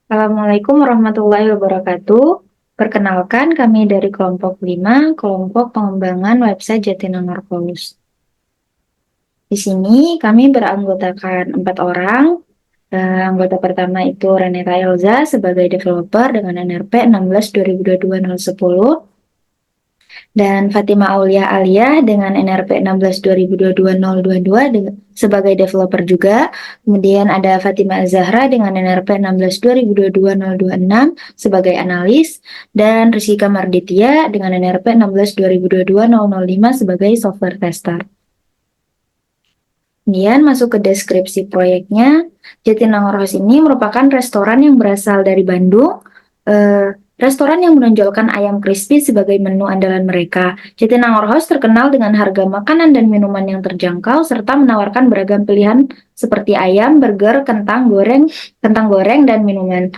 Assalamualaikum warahmatullahi wabarakatuh. Perkenalkan, kami dari kelompok 5, kelompok pengembangan website Jatinangor Paulus. Di sini kami beranggotakan 4 orang. Anggota pertama itu Reneta Elza sebagai developer dengan NRP 16 2022 dan Fatima Aulia Alia dengan NRP 16 2022 sebagai developer juga. Kemudian ada Fatima Zahra dengan NRP 16 2022 sebagai analis dan Rizika Marditya dengan NRP 16 2022 sebagai software tester. Kemudian masuk ke deskripsi proyeknya. Jatinangor House ini merupakan restoran yang berasal dari Bandung. Restoran yang menonjolkan ayam crispy sebagai menu andalan mereka. Jatinangor House terkenal dengan harga makanan dan minuman yang terjangkau serta menawarkan beragam pilihan seperti ayam, burger, kentang goreng, dan minuman.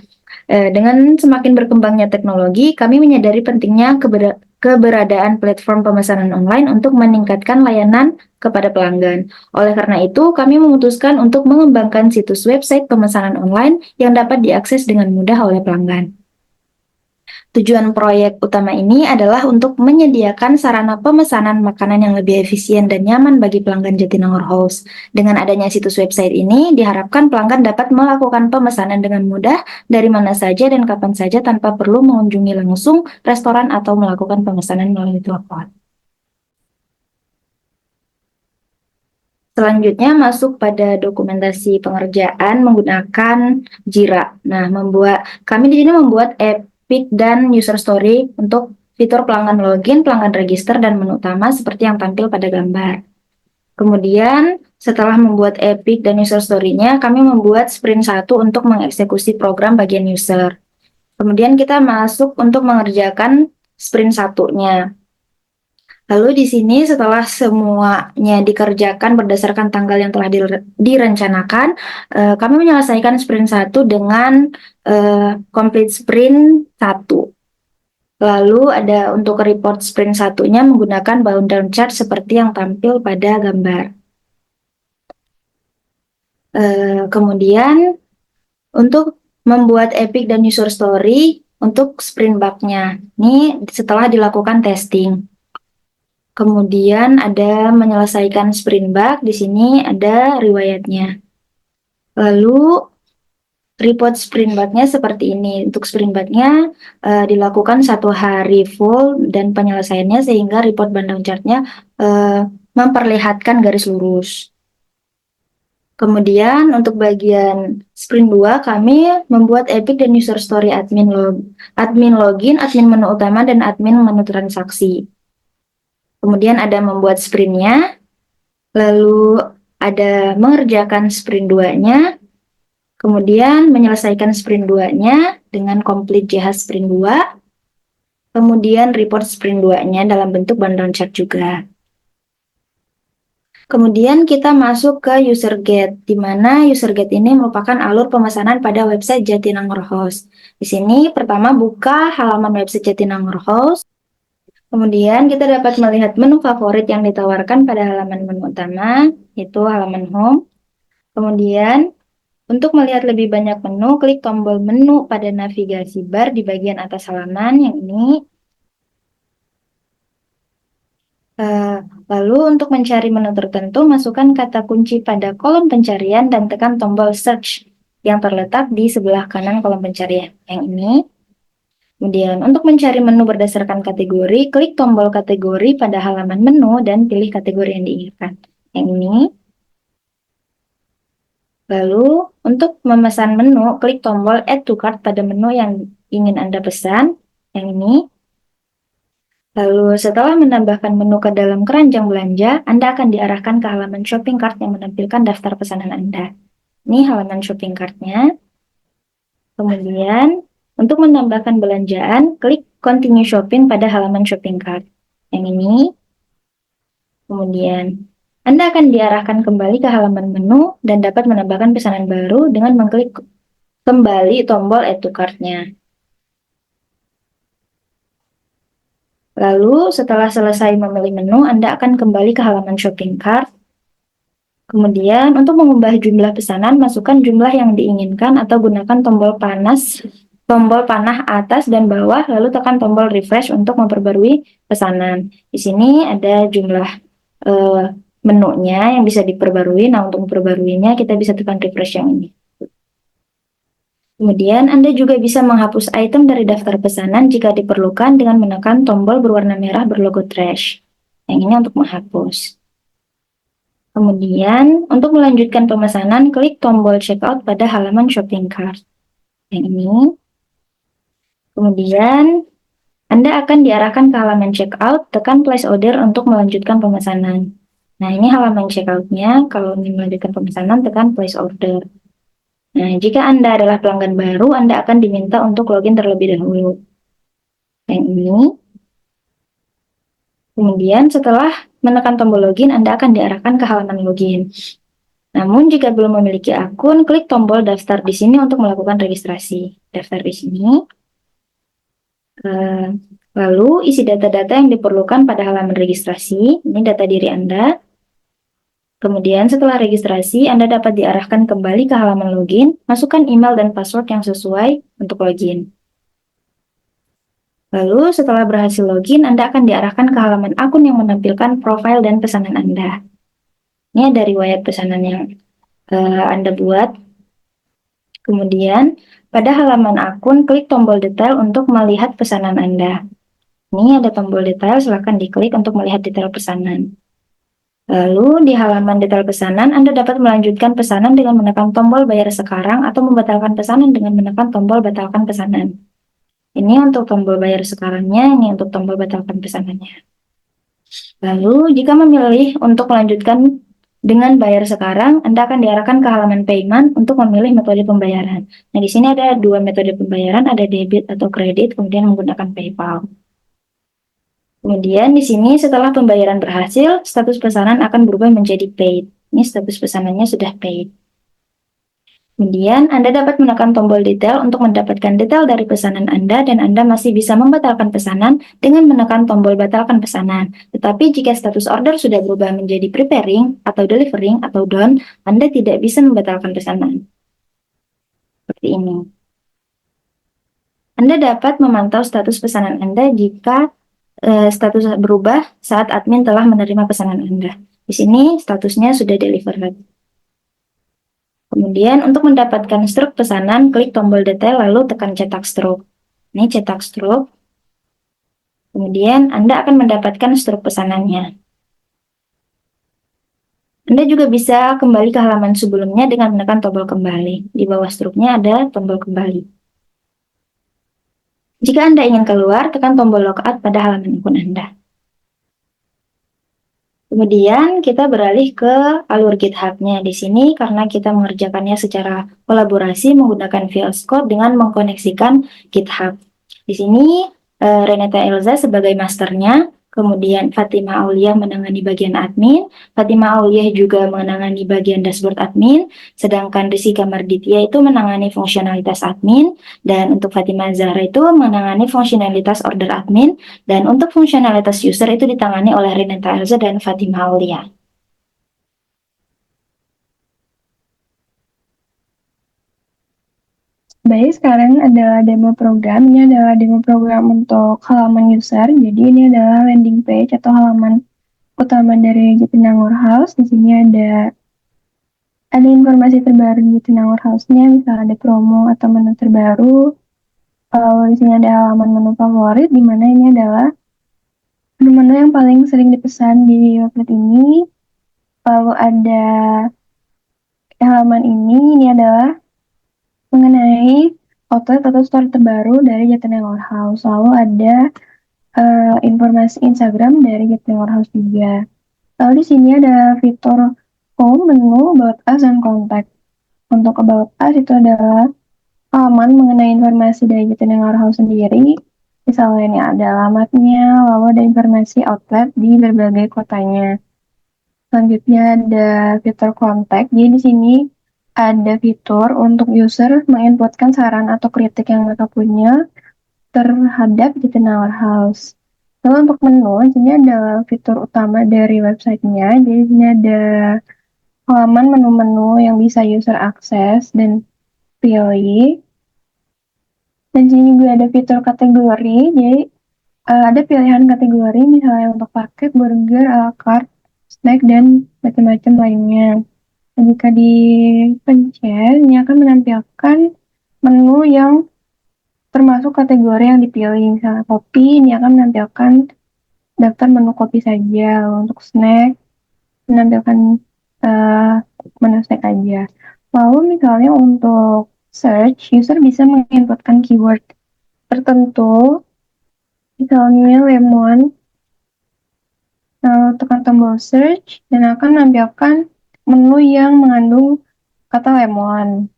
Dengan semakin berkembangnya teknologi, kami menyadari pentingnya keberadaan platform pemesanan online untuk meningkatkan layanan kepada pelanggan. Oleh karena itu, kami memutuskan untuk mengembangkan situs website pemesanan online yang dapat diakses dengan mudah oleh pelanggan. Tujuan proyek utama ini adalah untuk menyediakan sarana pemesanan makanan yang lebih efisien dan nyaman bagi pelanggan Jatinangor House. Dengan adanya situs website ini, diharapkan pelanggan dapat melakukan pemesanan dengan mudah dari mana saja dan kapan saja tanpa perlu mengunjungi langsung restoran atau melakukan pemesanan melalui telepon. Selanjutnya masuk pada dokumentasi pengerjaan menggunakan Jira. Nah, kami di sini membuat Epic dan user story untuk fitur pelanggan login, pelanggan register, dan menu utama seperti yang tampil pada gambar. Kemudian, setelah membuat Epic dan user story-nya, kami membuat sprint 1 untuk mengeksekusi program bagian user. Kemudian kita masuk untuk mengerjakan sprint 1-nya. Lalu di sini setelah semuanya dikerjakan berdasarkan tanggal yang telah direncanakan, kami menyelesaikan sprint 1 dengan complete sprint 1. Lalu ada untuk report sprint 1-nya menggunakan bound-down chart seperti yang tampil pada gambar. Kemudian untuk membuat epic dan user story untuk sprint bug-nya. Ini setelah dilakukan testing. Kemudian ada menyelesaikan sprint bug, di sini ada riwayatnya. Lalu report sprint bug-nya seperti ini. Untuk sprint bug-nya dilakukan 1 hari full dan penyelesaiannya sehingga report rundown chart-nya memperlihatkan garis lurus. Kemudian untuk bagian sprint 2 kami membuat epic dan user story admin login, admin menu utama, dan admin menu transaksi. Kemudian ada membuat sprintnya, lalu ada mengerjakan sprint 2-nya, kemudian menyelesaikan sprint 2-nya dengan complete JH sprint 2, kemudian report sprint 2-nya dalam bentuk rundown chart juga. Kemudian kita masuk ke user get, di mana user get ini merupakan alur pemesanan pada website Jatinangor House. Di sini pertama buka halaman website Jatinangor House. Kemudian kita dapat melihat menu favorit yang ditawarkan pada halaman menu utama, yaitu halaman home. Kemudian, untuk melihat lebih banyak menu, klik tombol menu pada navigasi bar di bagian atas halaman yang ini. Lalu untuk mencari menu tertentu, masukkan kata kunci pada kolom pencarian dan tekan tombol search yang terletak di sebelah kanan kolom pencarian yang ini. Kemudian, untuk mencari menu berdasarkan kategori, klik tombol kategori pada halaman menu dan pilih kategori yang diinginkan. Yang ini. Lalu, untuk memesan menu, klik tombol Add to Cart pada menu yang ingin Anda pesan. Yang ini. Lalu, setelah menambahkan menu ke dalam keranjang belanja, Anda akan diarahkan ke halaman shopping cart yang menampilkan daftar pesanan Anda. Ini halaman shopping cart-nya. Kemudian, untuk menambahkan belanjaan, klik Continue Shopping pada halaman shopping cart. Yang ini. Kemudian, Anda akan diarahkan kembali ke halaman menu dan dapat menambahkan pesanan baru dengan mengklik kembali tombol Add to Cart-nya. Lalu, setelah selesai memilih menu, Anda akan kembali ke halaman shopping cart. Kemudian untuk mengubah jumlah pesanan, masukkan jumlah yang diinginkan atau gunakan tombol panah atas dan bawah, lalu tekan tombol refresh untuk memperbarui pesanan. Di sini ada jumlah eh, menunya yang bisa diperbarui. Nah, untuk memperbaruinya kita bisa tekan refresh yang ini. Kemudian Anda juga bisa menghapus item dari daftar pesanan jika diperlukan dengan menekan tombol berwarna merah berlogo trash. Yang ini untuk menghapus. Kemudian, untuk melanjutkan pemesanan, klik tombol checkout pada halaman shopping cart. Yang ini. Kemudian, Anda akan diarahkan ke halaman checkout, tekan place order untuk melanjutkan pemesanan. Nah, ini halaman checkout-nya. Kalau ingin melanjutkan pemesanan, tekan place order. Nah, jika Anda adalah pelanggan baru, Anda akan diminta untuk login terlebih dahulu. Yang ini. Kemudian, setelah menekan tombol login, Anda akan diarahkan ke halaman login. Namun, jika belum memiliki akun, klik tombol daftar di sini untuk melakukan registrasi. Daftar di sini. Lalu, isi data-data yang diperlukan pada halaman registrasi. Ini data diri Anda. Kemudian, setelah registrasi, Anda dapat diarahkan kembali ke halaman login. Masukkan email dan password yang sesuai untuk login. Lalu, setelah berhasil login, Anda akan diarahkan ke halaman akun yang menampilkan profil dan pesanan Anda. Ini ada riwayat pesanan yang Anda buat. Kemudian, pada halaman akun, klik tombol detail untuk melihat pesanan Anda. Ini ada tombol detail, silakan diklik untuk melihat detail pesanan. Lalu, di halaman detail pesanan, Anda dapat melanjutkan pesanan dengan menekan tombol bayar sekarang atau membatalkan pesanan dengan menekan tombol batalkan pesanan. Ini untuk tombol bayar sekarangnya, ini untuk tombol batalkan pesanannya. Lalu, jika memilih untuk melanjutkan dengan bayar sekarang, Anda akan diarahkan ke halaman payment untuk memilih metode pembayaran. Nah, di sini ada dua metode pembayaran, ada debit atau kredit, kemudian menggunakan PayPal. Kemudian di sini setelah pembayaran berhasil, status pesanan akan berubah menjadi paid. Ini status pesanannya sudah paid. Kemudian Anda dapat menekan tombol detail untuk mendapatkan detail dari pesanan Anda dan Anda masih bisa membatalkan pesanan dengan menekan tombol batalkan pesanan. Tetapi jika status order sudah berubah menjadi preparing atau delivering atau done, Anda tidak bisa membatalkan pesanan. Seperti ini. Anda dapat memantau status pesanan Anda jika status berubah saat admin telah menerima pesanan Anda. Di sini statusnya sudah delivered. Kemudian untuk mendapatkan struk pesanan, klik tombol detail lalu tekan cetak struk. Ini cetak struk. Kemudian Anda akan mendapatkan struk pesanannya. Anda juga bisa kembali ke halaman sebelumnya dengan menekan tombol kembali. Di bawah struknya ada tombol kembali. Jika Anda ingin keluar, tekan tombol logout pada halaman akun Anda. Kemudian kita beralih ke alur GitHub-nya. Di sini karena kita mengerjakannya secara kolaborasi menggunakan VS Code dengan mengkoneksikan GitHub. Di sini Renata Elza sebagai masternya, kemudian Fatima Auliah menangani bagian admin, Fatima Auliah juga menangani bagian dashboard admin, sedangkan Rizky Marditya itu menangani fungsionalitas admin, dan untuk Fatima Zahra itu menangani fungsionalitas order admin, dan untuk fungsionalitas user itu ditangani oleh Renata Elza dan Fatima Aulia. Baik, sekarang adalah demo program. Ini adalah demo program untuk halaman user. Jadi ini adalah landing page atau halaman utama dari Jatinangor House. Di sini ada informasi terbaru di Jatinangor House-nya, misalnya ada promo atau menu terbaru. Di sini ada halaman menu favorit, di mana ini adalah menu-menu yang paling sering dipesan di website ini. Lalu ada halaman ini adalah mengenai outlet atau store terbaru dari Jatinangor House. Lalu ada informasi Instagram dari Jatinangor House juga. Lalu di sini ada fitur home, menu, about us, dan contact. Untuk about us itu adalah halaman mengenai informasi dari Jatinangor House sendiri. Misalnya ini ada alamatnya, lalu ada informasi outlet di berbagai kotanya. Selanjutnya ada fitur contact. Jadi di sini ada fitur untuk user menginputkan saran atau kritik yang mereka punya terhadap Jatinangor House. Lalu untuk menu, ini adalah fitur utama dari websitenya. Jadi ini ada halaman menu-menu yang bisa user akses dan pilih. Dan sini juga ada fitur kategori, jadi ada pilihan kategori misalnya untuk paket, burger, ala carte, snack, dan macam-macam lainnya. Dan jika dipencet, ini akan menampilkan menu yang termasuk kategori yang dipilih. Misalnya kopi, ini akan menampilkan daftar menu kopi saja. Untuk snack, menampilkan uh, menu snack aja. Lalu misalnya untuk search, user bisa menginputkan keyword tertentu, misalnya lemon, lalu tekan tombol search, dan akan menampilkan menu yang mengandung kata lemon.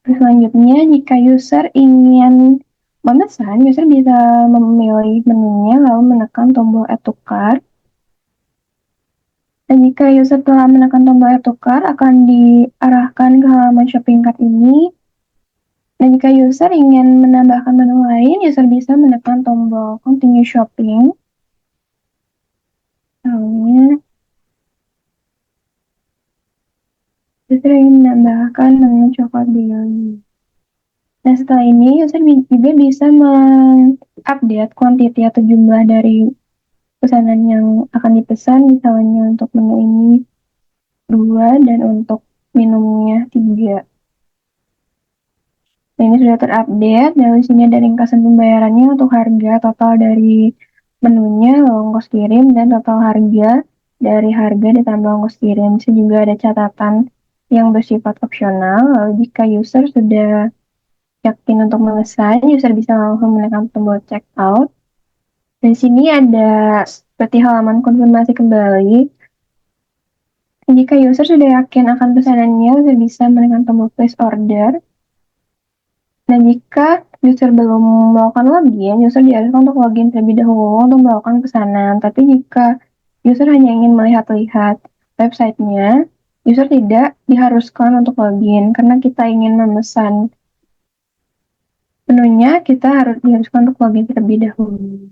Selanjutnya, jika user ingin memesan, user bisa memilih menunya lalu menekan tombol add to cart. Dan jika user telah menekan tombol add to cart, akan diarahkan ke halaman shopping cart ini. Dan jika user ingin menambahkan menu lain, user bisa menekan tombol continue shopping. Misalnya, user ingin menambahkan menu coklat daily. Nah, setelah ini, user juga bisa mengupdate quantity atau jumlah dari pesanan yang akan dipesan, misalnya untuk menu ini 2 dan untuk minumnya 3. Nah, ini sudah terupdate, dan di sini ada ringkasan pembayarannya untuk harga total dari menunya, ongkos kirim, dan total harga dari harga ditambah ongkos kirim. Di sini juga ada catatan yang bersifat opsional. Lalu jika user sudah yakin untuk memesan, user bisa langsung menekan tombol check out. Dan di sini ada seperti halaman konfirmasi kembali. Jika user sudah yakin akan pesanannya, user bisa menekan tombol place order. Nah, jika user belum melakukan login, user diharuskan untuk login terlebih dahulu untuk melakukan pesanan. Tapi jika user hanya ingin melihat-lihat websitenya, user tidak diharuskan untuk login karena kita ingin memesan menunya, kita harus diharuskan untuk login terlebih dahulu.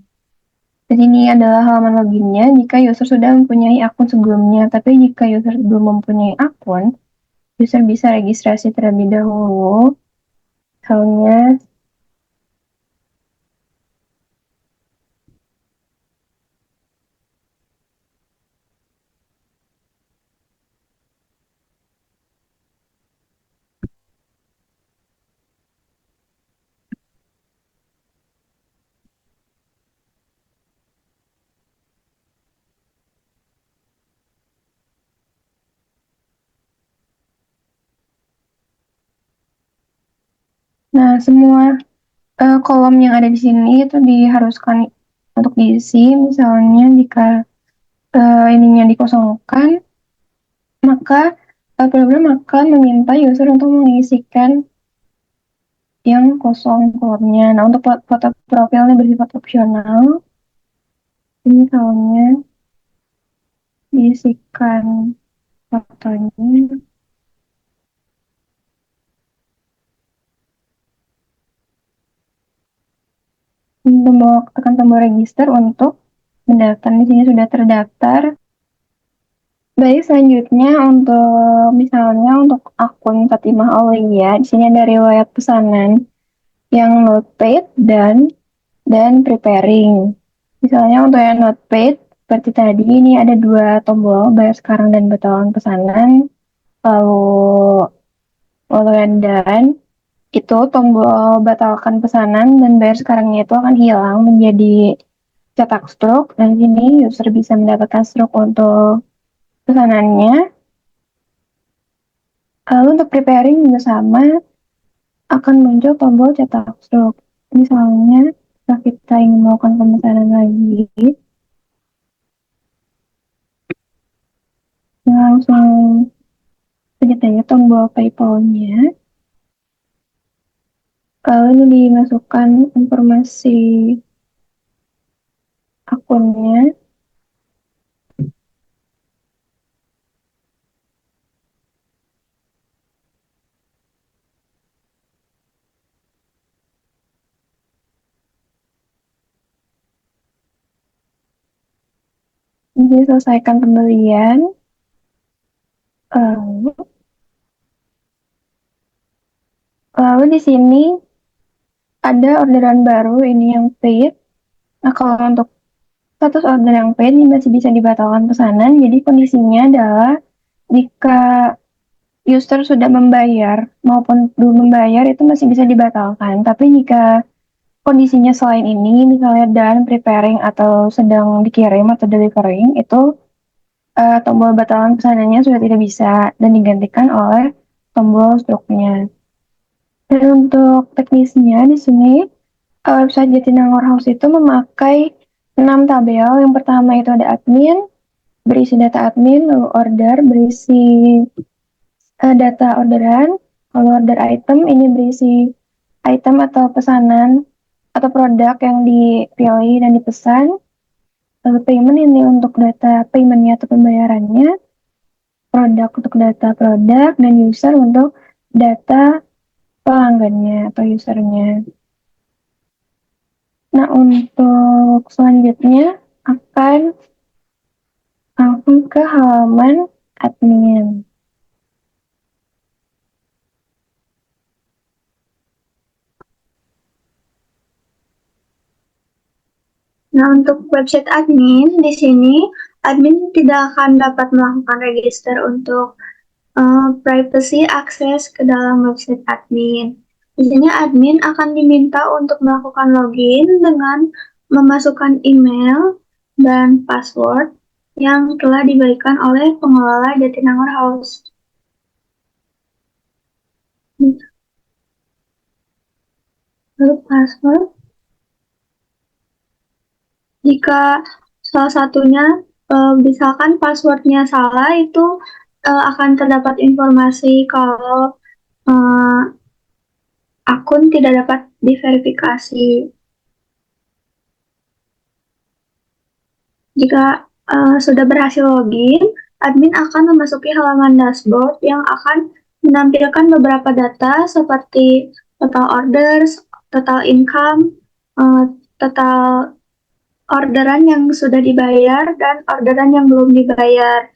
Jadi ini adalah halaman loginnya jika user sudah mempunyai akun sebelumnya. Tapi jika user belum mempunyai akun, user bisa registrasi terlebih dahulu. Misalnya, nah semua kolom yang ada di sini itu diharuskan untuk diisi. Misalnya jika ininya dikosongkan, maka program akan meminta user untuk mengisikan yang kosong kolomnya. Nah, untuk foto profilnya bersifat opsional. Misalnya diisikan fotonya, tekan tombol register untuk mendaftar. Di sini sudah terdaftar. Baik, selanjutnya untuk misalnya untuk akun Fatimah Aulia, di sini ada riwayat pesanan yang not paid dan preparing. Misalnya untuk yang not paid, seperti tadi ini ada 2 tombol, bayar sekarang dan batalkan pesanan. Lalu yang dan itu tombol batalkan pesanan dan bayar sekarangnya itu akan hilang menjadi cetak stroke, dan sini user bisa mendapatkan stroke untuk pesanannya. Lalu untuk preparing juga sama, akan muncul tombol cetak stroke. Misalnya jika kita ingin melakukan pemesanan lagi, langsung pencet aja tombol PayPal-nya. Lalu ini dimasukkan informasi akunnya. Jadi selesaikan pembelian. Lalu, lalu di sini ada orderan baru, ini yang paid. Nah, kalau untuk status order yang paid ini masih bisa dibatalkan pesanan. Jadi kondisinya adalah jika user sudah membayar maupun belum membayar itu masih bisa dibatalkan. Tapi jika kondisinya selain ini, misalnya done, preparing, atau sedang dikirim atau delivering, itu tombol batalan pesanannya sudah tidak bisa dan digantikan oleh tombol stopnya. Dan untuk teknisnya di sini website Jatinangor House itu memakai 6 tabel. Yang pertama itu ada admin, berisi data admin, lalu order, berisi data orderan, lalu order item, ini berisi item atau pesanan atau produk yang dipilih dan dipesan. Lalu payment ini untuk data paymentnya atau pembayarannya, produk untuk data produk, dan user untuk data pelanggannya atau usernya. Nah, untuk selanjutnya akan langsung ke halaman admin. Nah, untuk website admin, di sini admin tidak akan dapat melakukan register untuk privacy akses ke dalam website admin. Di sini admin akan diminta untuk melakukan login dengan memasukkan email dan password yang telah diberikan oleh pengelola Jatinangor House. Lalu password, jika salah satunya misalkan passwordnya salah, itu akan terdapat informasi kalau akun tidak dapat diverifikasi. Jika sudah berhasil login, admin akan memasuki halaman dashboard yang akan menampilkan beberapa data seperti total orders, total income, total orderan yang sudah dibayar, dan orderan yang belum dibayar.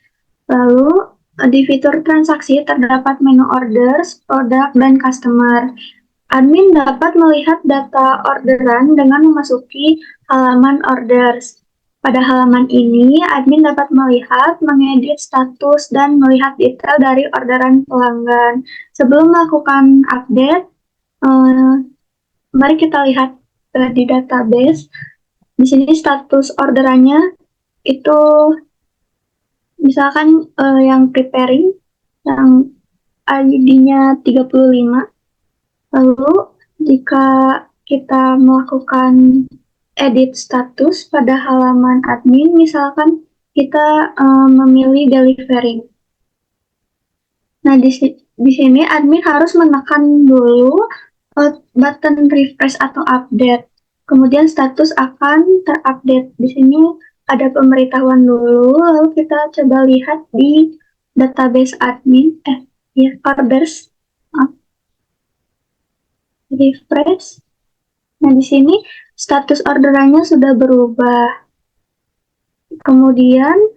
Lalu, di fitur transaksi terdapat menu orders, produk, dan customer. Admin dapat melihat data orderan dengan memasuki halaman orders. Pada halaman ini, admin dapat melihat, mengedit status, dan melihat detail dari orderan pelanggan. Sebelum melakukan update, mari kita lihat di database. Di sini status orderannya itu misalkan yang preparing, yang ID-nya 35. Lalu, jika kita melakukan edit status pada halaman admin, misalkan kita memilih delivering. Nah, di sini admin harus menekan dulu button refresh atau update. Kemudian status akan terupdate. Di sini ada pemberitahuan dulu, lalu kita coba lihat di database admin, orders, refresh. Nah, di sini status orderannya sudah berubah. Kemudian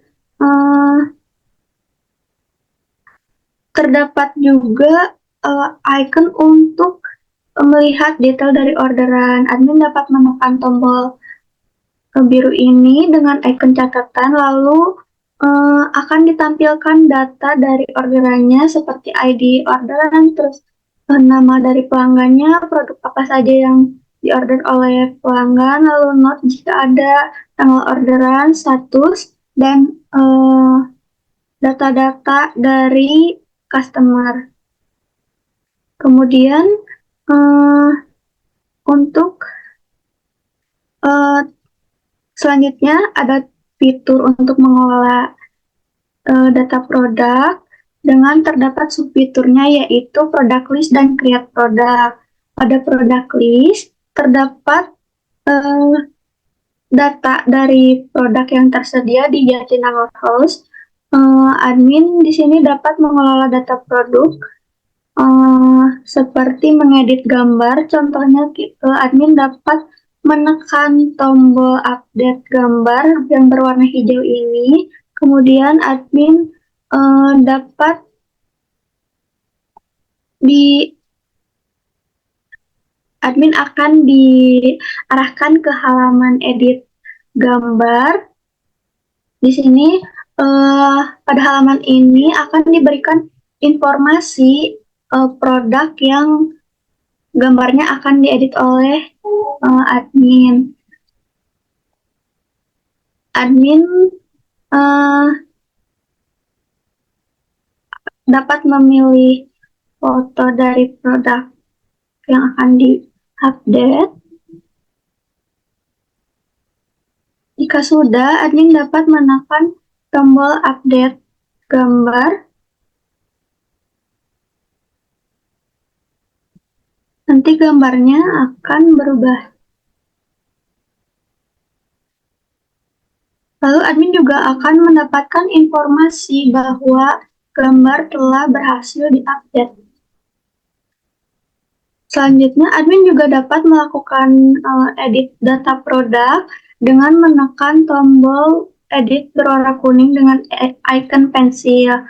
terdapat juga icon untuk melihat detail dari orderan. Admin dapat menekan tombol biru ini dengan icon catatan, lalu akan ditampilkan data dari orderannya seperti ID orderan, terus nama dari pelanggannya, produk apa saja yang diorder oleh pelanggan, lalu note jika ada tanggal orderan, status, dan data-data dari customer. Kemudian untuk selanjutnya ada fitur untuk mengelola data produk dengan terdapat subfiturnya, yaitu product list dan create product. Pada product list terdapat data dari produk yang tersedia di Jatinangor House. Admin di sini dapat mengelola data produk seperti mengedit gambar. Contohnya, admin dapat menekan tombol update gambar yang berwarna hijau ini. Kemudian admin dapat admin akan diarahkan ke halaman edit gambar. Di sini pada halaman ini akan diberikan informasi produk yang gambarnya akan diedit oleh admin. Admin dapat memilih foto dari produk yang akan di-update. Jika sudah, admin dapat menekan tombol update gambar. Nanti gambarnya akan berubah. Lalu admin juga akan mendapatkan informasi bahwa gambar telah berhasil diupdate. Selanjutnya, admin juga dapat melakukan edit data produk dengan menekan tombol edit berwarna kuning dengan icon pensil.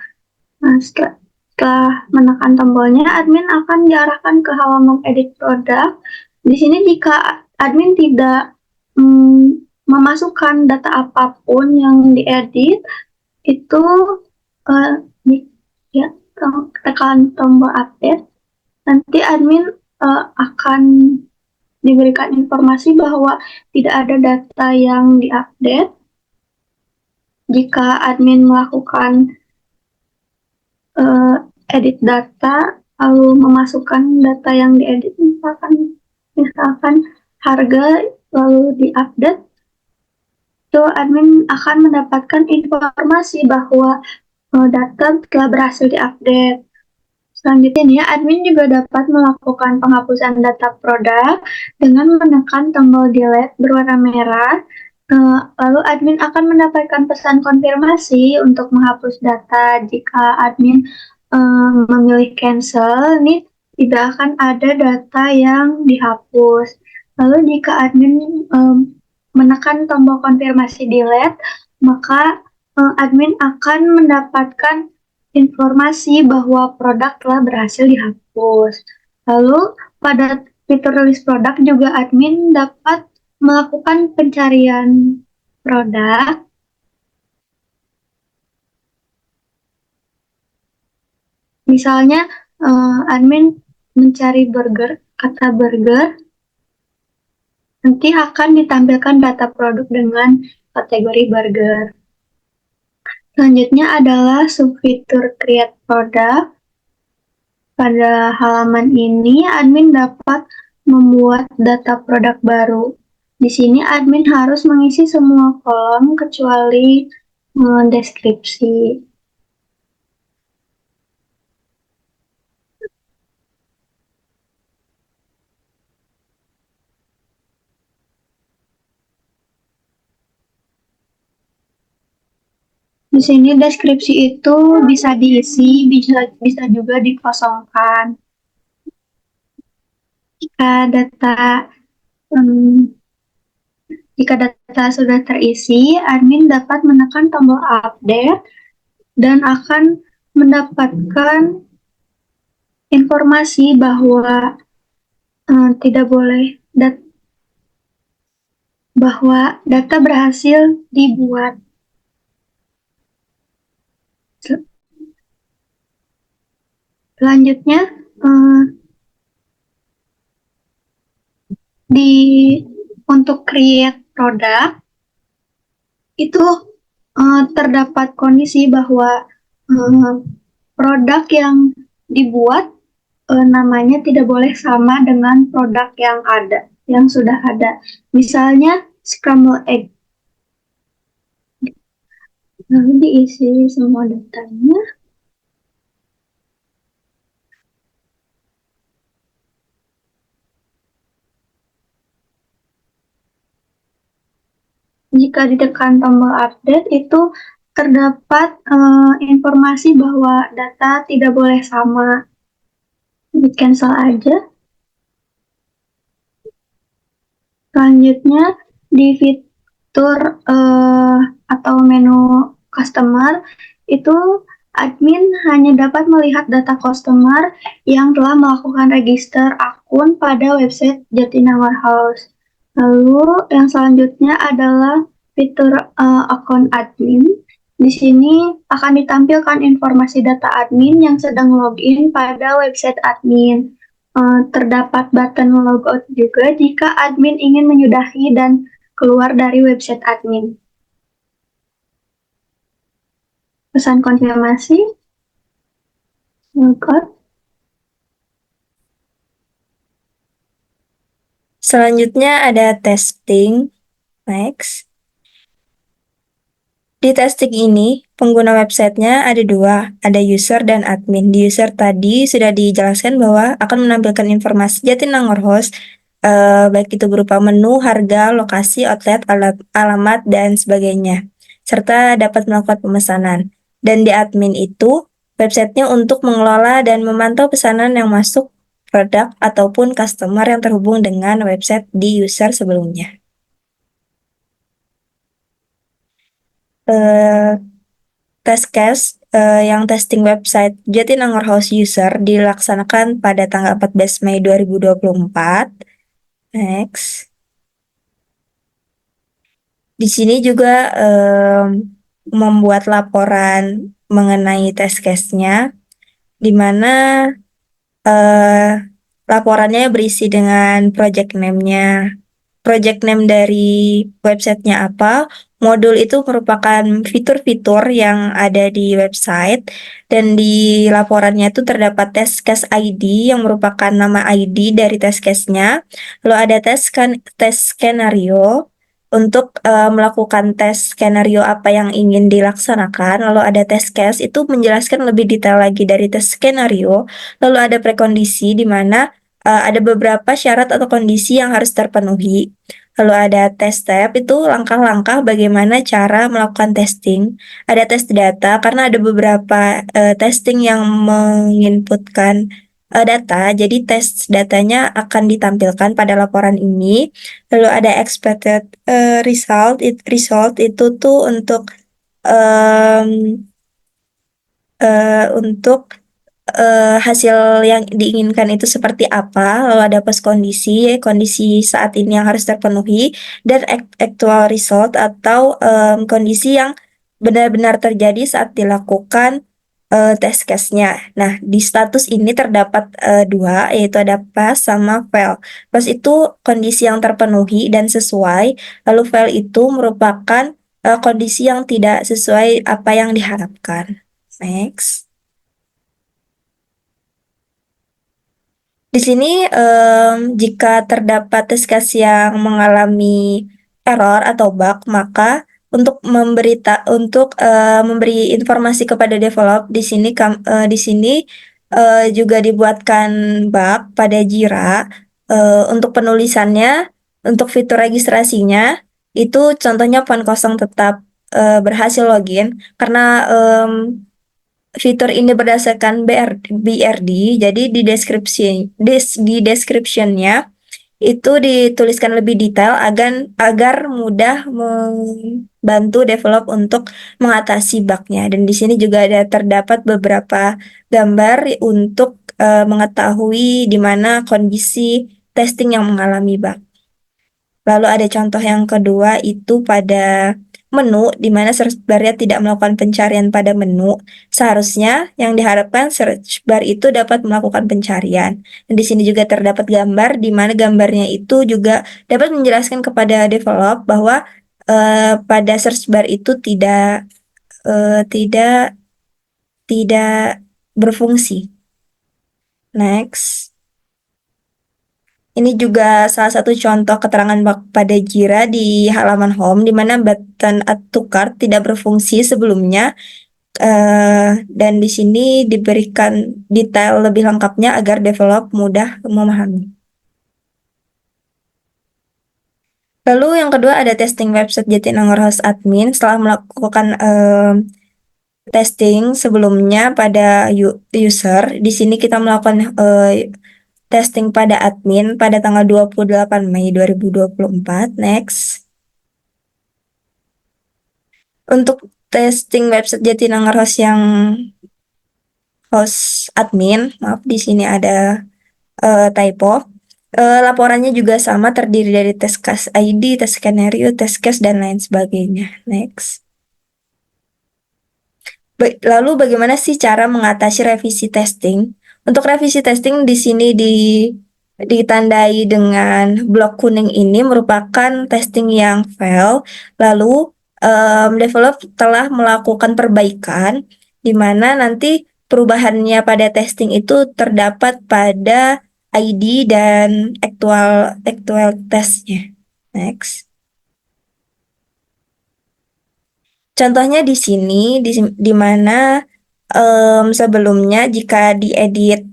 Nah, setelah menekan tombolnya, admin akan diarahkan ke halaman edit produk. Di sini jika admin tidak memasukkan data apapun yang diedit, itu tekan tombol update. Nanti admin akan diberikan informasi bahwa tidak ada data yang diupdate. Jika admin melakukan edit data lalu memasukkan data yang diedit, misalkan harga lalu diupdate, itu admin akan mendapatkan informasi bahwa data telah berhasil diupdate. Selanjutnya, admin juga dapat melakukan penghapusan data produk dengan menekan tombol delete berwarna merah. Lalu admin akan mendapatkan pesan konfirmasi untuk menghapus data. Jika admin memilih cancel, ini tidak akan ada data yang dihapus. Lalu jika admin menekan tombol konfirmasi delete, maka admin akan mendapatkan informasi bahwa produk telah berhasil dihapus. Lalu pada fitur list produk juga admin dapat melakukan pencarian produk. Misalnya admin mencari kata burger, nanti akan ditampilkan data produk dengan kategori burger. Selanjutnya adalah subfitur create product. Pada halaman ini, admin dapat membuat data produk baru. Di sini admin harus mengisi semua kolom kecuali deskripsi. Di sini deskripsi itu bisa diisi, bisa juga dikosongkan. Jika data sudah terisi, admin dapat menekan tombol update dan akan mendapatkan informasi bahwa bahwa data berhasil dibuat. Selanjutnya, untuk create produk itu terdapat kondisi bahwa produk yang dibuat namanya tidak boleh sama dengan produk yang sudah ada. Misalnya scrambled egg. Lalu diisi semua datanya. Jika ditekan tombol update, itu terdapat informasi bahwa data tidak boleh sama. Di cancel aja. Selanjutnya, di fitur atau menu customer, itu Admin hanya dapat melihat data customer yang telah melakukan register akun pada website Jatinangor House. Lalu yang selanjutnya adalah fitur akun admin. Di sini akan ditampilkan informasi data admin yang sedang login pada website admin. Terdapat button logout juga jika admin ingin menyudahi dan keluar dari website admin. Pesan konfirmasi, logout. Selanjutnya ada testing. Next. Di testing ini, pengguna websitenya ada dua, ada user dan admin. Di user tadi sudah dijelaskan bahwa akan menampilkan informasi Jatinangor Host, baik itu berupa menu, harga, lokasi, outlet, alamat, dan sebagainya. Serta dapat melakukan pemesanan. Dan di admin itu, websitenya untuk mengelola dan memantau pesanan yang masuk, produk, ataupun customer yang terhubung dengan website di user sebelumnya. Test case yang testing website Jatinangor House user dilaksanakan pada tanggal 14 Mei 2024. Next. Di sini juga membuat laporan mengenai test case-nya, di mana laporannya berisi dengan project name-nya. Project name dari websitenya apa, modul itu merupakan fitur-fitur yang ada di website, dan di laporannya itu terdapat test case ID yang merupakan nama ID dari test case-nya, lalu ada test skenario untuk melakukan tes skenario apa yang ingin dilaksanakan, lalu ada test case itu menjelaskan lebih detail lagi dari tes skenario, lalu ada prekondisi di mana ada beberapa syarat atau kondisi yang harus terpenuhi. Lalu ada test step, itu langkah-langkah bagaimana cara melakukan testing. Ada test data, karena ada beberapa testing yang menginputkan data, jadi test datanya akan ditampilkan pada laporan ini. Lalu ada expected result, result itu tuh untuk hasil yang diinginkan itu seperti apa, lalu ada post kondisi, kondisi saat ini yang harus terpenuhi, dan actual result atau kondisi yang benar-benar terjadi saat dilakukan test case-nya. Nah, di status ini terdapat dua, yaitu ada pass sama fail. Pass itu kondisi yang terpenuhi dan sesuai, lalu fail itu merupakan kondisi yang tidak sesuai apa yang diharapkan. Next. Di sini jika terdapat test case yang mengalami error atau bug, maka untuk memberi informasi kepada develop di sini juga dibuatkan bug pada Jira. Untuk penulisannya, untuk fitur registrasinya itu contohnya font kosong tetap berhasil login karena fitur ini berdasarkan BRD, jadi di description-nya itu dituliskan lebih detail agar mudah membantu develop untuk mengatasi bug-nya. Dan di sini juga terdapat beberapa gambar untuk mengetahui di mana kondisi testing yang mengalami bug. Lalu ada contoh yang kedua itu pada menu, di mana search bar-nya tidak melakukan pencarian pada menu. Seharusnya yang diharapkan search bar itu dapat melakukan pencarian. Dan di sini juga terdapat gambar, di mana gambarnya itu juga dapat menjelaskan kepada develop bahwa pada search bar itu tidak berfungsi. Next. Ini juga salah satu contoh keterangan bug pada Jira di halaman home, di mana button add to cart tidak berfungsi sebelumnya, dan di sini diberikan detail lebih lengkapnya agar develop mudah memahami. Lalu yang kedua ada testing website Jatinangor House admin. Setelah melakukan testing sebelumnya pada user, di sini kita melakukan testing pada admin pada tanggal 28 Mei 2024. Next. Untuk testing website Jatinangor Host yang host admin, maaf di sini ada typo. Laporannya juga sama, terdiri dari test case ID, test skenario, test case, dan lain sebagainya. Next. Lalu bagaimana sih cara mengatasi revisi testing? Untuk revisi testing di sini ditandai dengan blok kuning ini merupakan testing yang fail. Lalu develop telah melakukan perbaikan di mana nanti perubahannya pada testing itu terdapat pada ID dan actual testnya. Next. Contohnya di sini, di mana sebelumnya jika diedit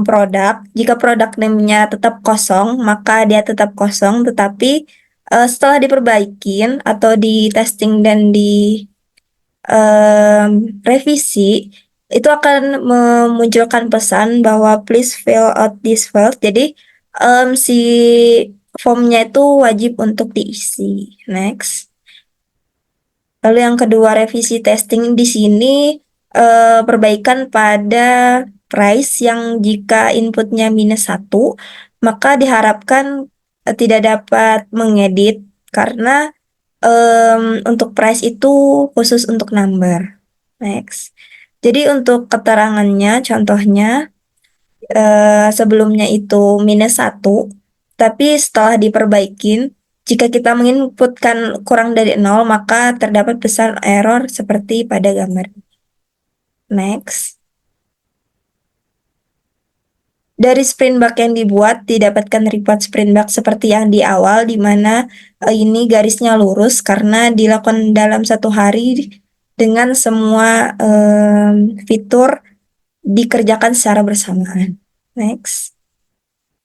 produk, jika produk name-nya tetap kosong, maka dia tetap kosong, tetapi setelah diperbaikin atau di testing dan di revisi, itu akan memunculkan pesan bahwa please fill out this field. Jadi si formnya itu wajib untuk diisi. Next. Lalu yang kedua, revisi testing di sini perbaikan pada price yang jika inputnya -1, maka diharapkan tidak dapat mengedit karena untuk price itu khusus untuk number. Next. Jadi untuk keterangannya, contohnya sebelumnya itu -1, tapi setelah diperbaikin, jika kita menginputkan kurang dari 0, maka terdapat pesan error seperti pada gambar. Next. Dari sprint bug yang dibuat, didapatkan report sprint bug seperti yang di awal, di mana ini garisnya lurus karena dilakukan dalam 1 hari dengan semua fitur dikerjakan secara bersamaan. Next.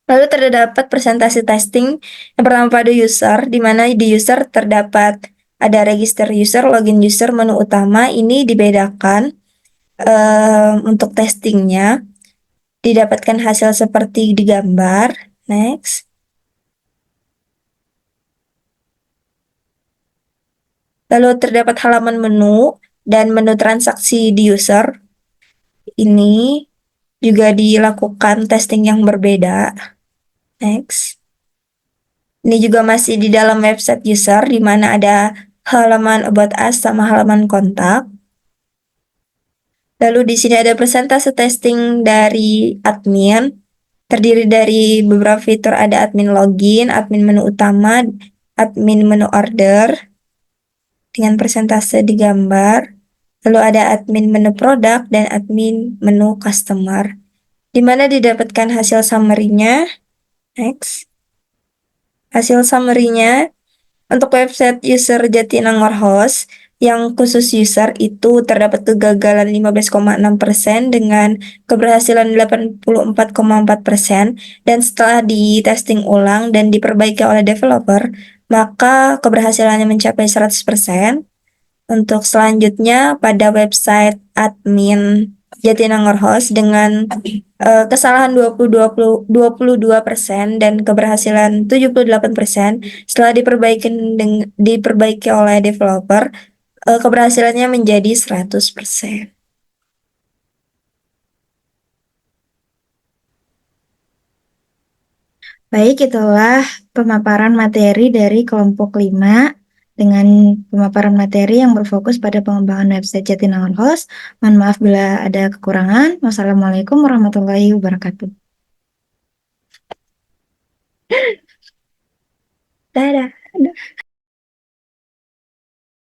Lalu terdapat presentasi testing yang pertama pada user, di mana di user terdapat ada register user, login user, menu utama. Ini dibedakan untuk testingnya. Didapatkan hasil seperti di gambar. Next. Lalu terdapat halaman menu dan menu transaksi di user. Ini juga dilakukan testing yang berbeda. Next. Ini juga masih di dalam website user, di mana ada halaman about us sama halaman kontak. Lalu di sini ada presentase testing dari admin, terdiri dari beberapa fitur, ada admin login, admin menu utama, admin menu order, dengan presentase di gambar. Lalu ada admin menu produk dan admin menu customer, di mana didapatkan hasil summary-nya. Next. Hasil summary-nya untuk website user Jatinangor Host yang khusus user itu terdapat kegagalan 15,6% dengan keberhasilan 84,4%, dan setelah di testing ulang dan diperbaiki oleh developer, maka keberhasilannya mencapai 100%. Untuk selanjutnya pada website admin Jatinangor Host dengan kesalahan 22% dan keberhasilan 78%, setelah diperbaiki oleh developer, keberhasilannya menjadi 100%. Baik, itulah pemaparan materi dari kelompok 5 dengan pemaparan materi yang berfokus pada pengembangan website Jatinangor Host. Mohon maaf bila ada kekurangan. Wassalamualaikum warahmatullahi wabarakatuh. Dadah.